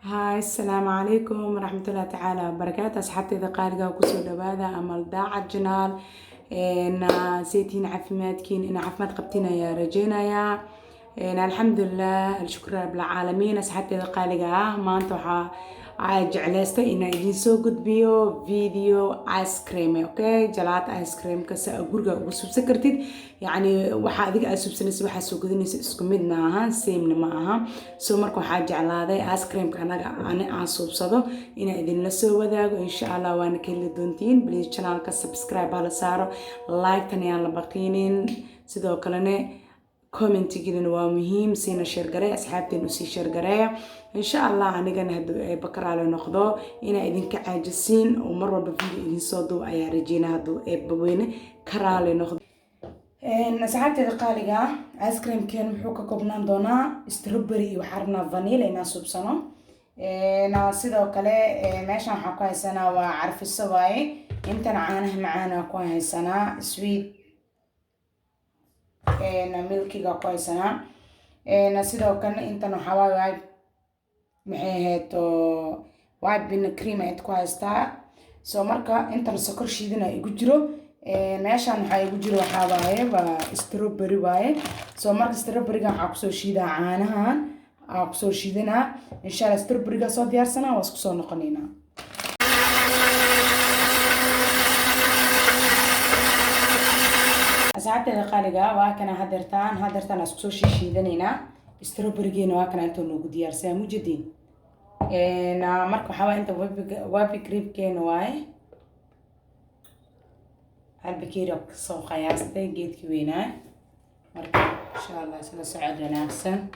هاي السلام عليكم ورحمة الله تعالى وبركاته. أصحابتي إذا قارقة وكسر دبادة أمل داعة جنال إن سيتين عفماتكين إن عفمات قبتنا يا رجينا يا إن الحمد لله الشكر رب العالمين. أصحابتي إذا قارقة ما أنتوا جعلستي إن يجيسو قد بيو فيديو آيس كريم أوكي جلات آيس كريم كسا أقولك وسوب سكرتيد يعني وحاديك أسوب سنسي وحاسو قدني اسكميد معها سيمن معها سو مركو حاجة على هذا آيس كريم أنا أسوب صدو إن إذن لسو وذاقو إن شاء الله وأنا كل دونتين بليز channel كسبسكرايب على سارو لايك تاني على باقيين سيدو كلنا كومنت جدا ومهم سينا شير قراء أصحابتي نسي شير قراء إن شاء الله أنا جن هدو بكرة على نقضاء إن إذن كعاجسين ومرة بفيديو إذن صادو أي رجينا هدو بوين كرالي نقضاء إن أصحابتي القارقة آيس كريم كان محوكا كوبنان دونا استروبري وحرنا فانيلا إنا سوبسانو إن سيدو كلا ماشان حقا سنة وعرف السواي إنتنا عانه معانا كواه سنة سويت ميلكيga qoysana sidoo kale intan waxa waay maxay ahayd waa bin cream ay ku haystaa soo marka intan sokor shiidana igu jiro meeshan waxa igu jiro waxa waaye waa strawberry waaye soo marka strawberry-ga waxa ku soo shiidaa caanahan ku soo shiidana insha Allah strawberry-ga soo diyaarsana waa isku soo noqonayna أصحابتي القارقة واكنا هدرتان أسكسو شيشيدانينا استروبريجينا واكنا انتو نوغو ديار سامو جدين نا مركو حوا انتو وابي كريب كين واي هالبكيرك سو قياستي جيت كوينا مركو إن شاء الله سلا سعد وناكسن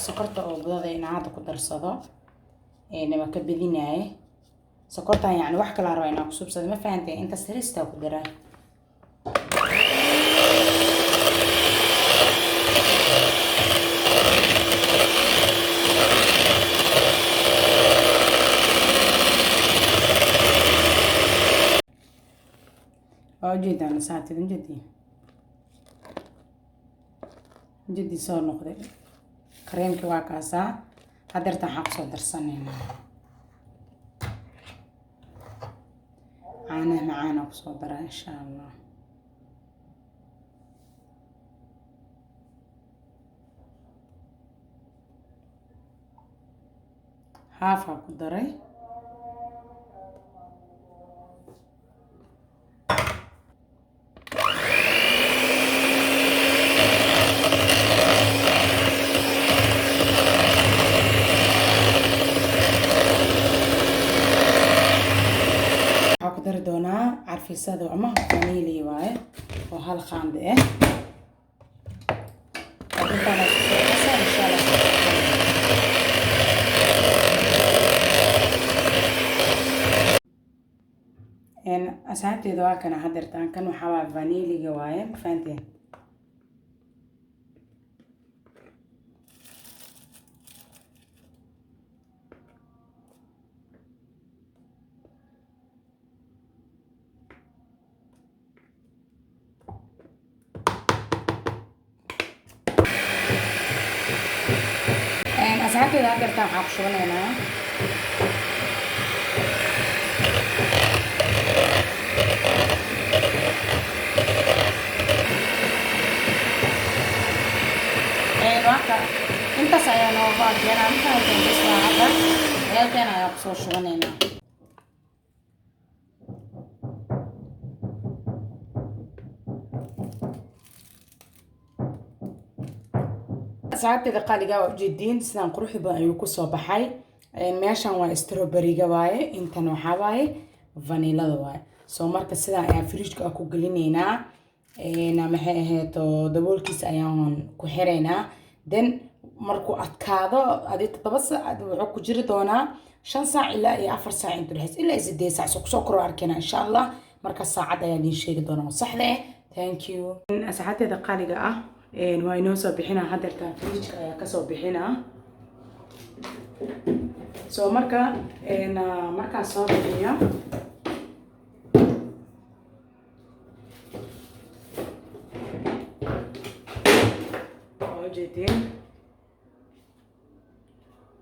sokorta oo budada in aad ku darsado ma ka badinaay sokorta yani wax kala rabo inaan ku subsado ma fahanteen inta sirista ku daraa جدا ساعتين جدي صار نقدر كريم كواكاسا قدرت حقصو درسنينا عانه معانا وصدره إن شاء الله هافا قدري قدر دونا عارفي سادو عمه فانيلي واي وهالخاند إيه إن شاء الله إن أساعدتي دوا كان حضرتان كانوا حوا فانيلي واي فانتين أساعدتي دوا كرتان حق شغلنا انت سايانو فاضينا مثلا تنسوا هذا يلتنا يقصوا شغلنا ساعات دقائق جدين سنان قروحي بأيو كسو بحي meeshan waa strawberry-ga waaye intan waxa waaye vanilla waaye soo marka sida ayaan fridge-ka ku galineynaa maxay ahayd oo daboolkiisa ayaan ku xiraynaa then markuu adkaado adi 7 saac wuxuu ku jiri doonaa 5 saac ilaa iyo 4 saac inta dhexeys ilaa 8 saac soo koro arkayna insha Allah marka saacad ayaa idin sheegi doonaa saxda ah thank you asxaabteeda qaaliga ah waa inoo soo bixinaa hadeertaan fridge ayaa ka soo bixinaa soo markaa soo bixiyo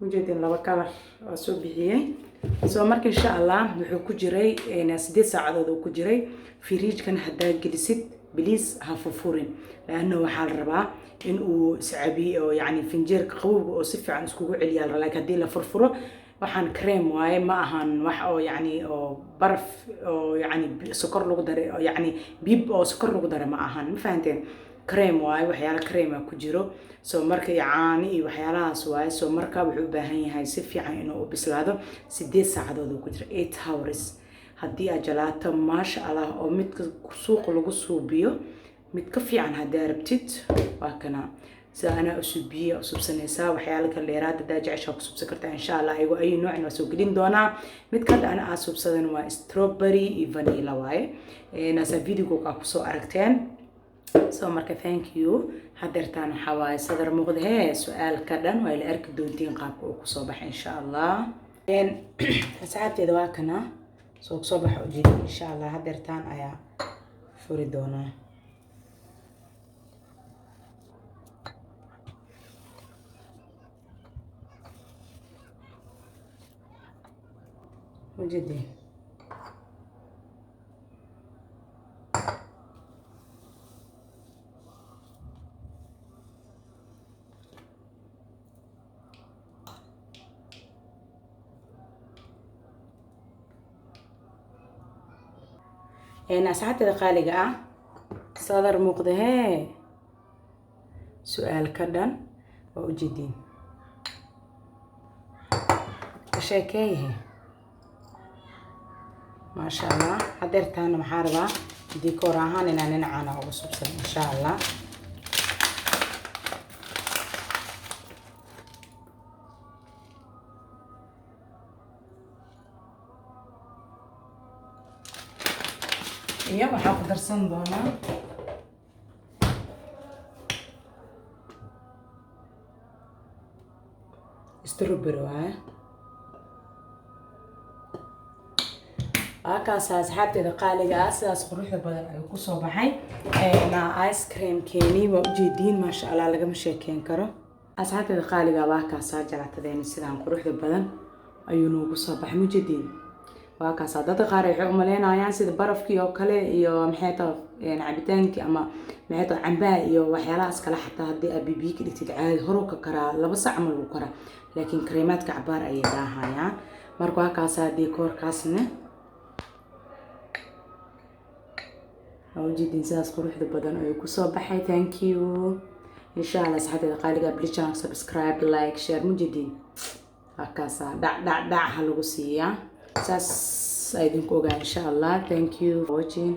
وجدين لو كلر soo bixiyay soo marka insha Allah wuxuu ku jiray 8 saacadood uu ku jiray fridge-kan hadaa gelisid please ha fufurin laana waxa la rabaa in uu iscabiyo oo yani finjeerka qabowga oo si fiican isku celiya laakiin hadii la furfuro waxaan cream waaye ma ahan wax oo yani oo baraf oo yani sokor lagu daray oo yani bib oo sokor lagu daray ma ahan ma fahanteen cream waaye waxyaalo cream ku jiro soo marka yaani iyo waxyaalahaas waaye soo marka wuxuu u baahan yahay si fiican inuu u bislaado 8 saacadood uu ku jiro 8 hours haddii aad jalaato maasha Allah oo midka suuq lagu suubiyo mid ka fiican haddii rabtid waa kana sida ana usubiyo usubsanaysaa waxyaalo kale dheeraad hadaa jeceshaa ku subsan kartaa insha Allah aygu ay nooc inoo soo gelin doonaa mid ka ana asubsadan waa strawberry iyo vanilla waaye nasa video-ga ku soo aragteen soo marka thank you hadeertaan waxa waaye sadar muuqda su'aal ka dhan waa la arki doontiin qaabka uu ku soo baxay insha Allah asxaabteeda waa kana soo soo baxo jeed insha Allah hadeertaan ayaa furi doonaa وجدي asxaabteeda qaaliga ah sadar muuqda su'aal ka dhan waa u jeedin ka sheekeeye ما شاء الله hadeertaan maxaa rabaa dikoor ahaan inaan dhinacana ugu subsan insha Allah iyo waxaan ku darsan doonaa strawberry waaye akaas asxaabteeda qaaliga ah sidaas quruxda badan ay ku soo baxay ice cream keeni waa u jeedin ma sha Allah laga sheekeen karo asxaabteeda qaaliga ah kaas jalaatadeen sidaan quruxda badan ayuu noogu soo baxay mujeedin waa kaas dad qaar ay u maleynayaan sida barafkii oo kale iyo maxay tahay cabitaankii ama maxay tahay camba iyo waxyaalahaas kale xataa hadii abibi ka dhigtid caadi horo ka karaa 2 saac ma lagu karaa laakiin creamaadka cabaar ay daahayaan marka waa kaas dekoorkaasna وجدين ساس قروح بدن أو كسب بحي thank you إن شاء الله صحتي قالي قبل channel subscribe like share مجدين هكذا دع هالوسية ساس أيدين كوجا إن شاء الله thank you for watching